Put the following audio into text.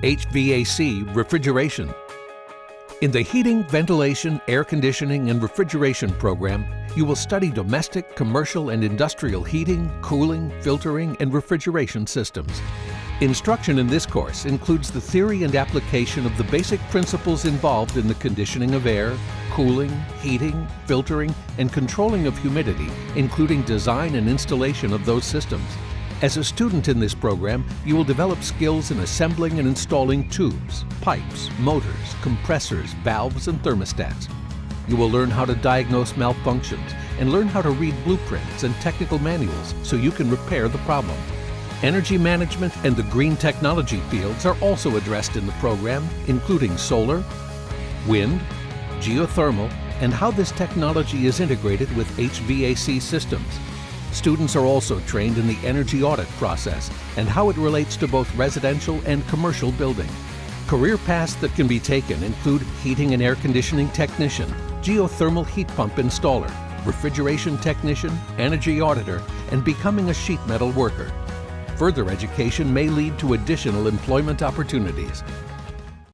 HVAC refrigeration. In the Heating, Ventilation, Air Conditioning, and Refrigeration program, you will study domestic, commercial, and industrial heating, cooling, filtering, and refrigeration systems. Instruction in this course includes the theory and application of the basic principles involved in the conditioning of air, cooling, heating, filtering, and controlling of humidity, including design and installation of those systems. As a student in this program, you will develop skills in assembling and installing tubes, pipes, motors, compressors, valves, and thermostats. You will learn how to diagnose malfunctions and learn how to read blueprints and technical manuals so you can repair the problem. Energy management and the green technology fields are also addressed in the program, including solar, wind, geothermal, and how this technology is integrated with HVAC systems. Students are also trained in the energy audit process and how it relates to both residential and commercial building. Career paths that can be taken include heating and air conditioning technician, geothermal heat pump installer, refrigeration technician, energy auditor, and becoming a sheet metal worker. Further education may lead to additional employment opportunities.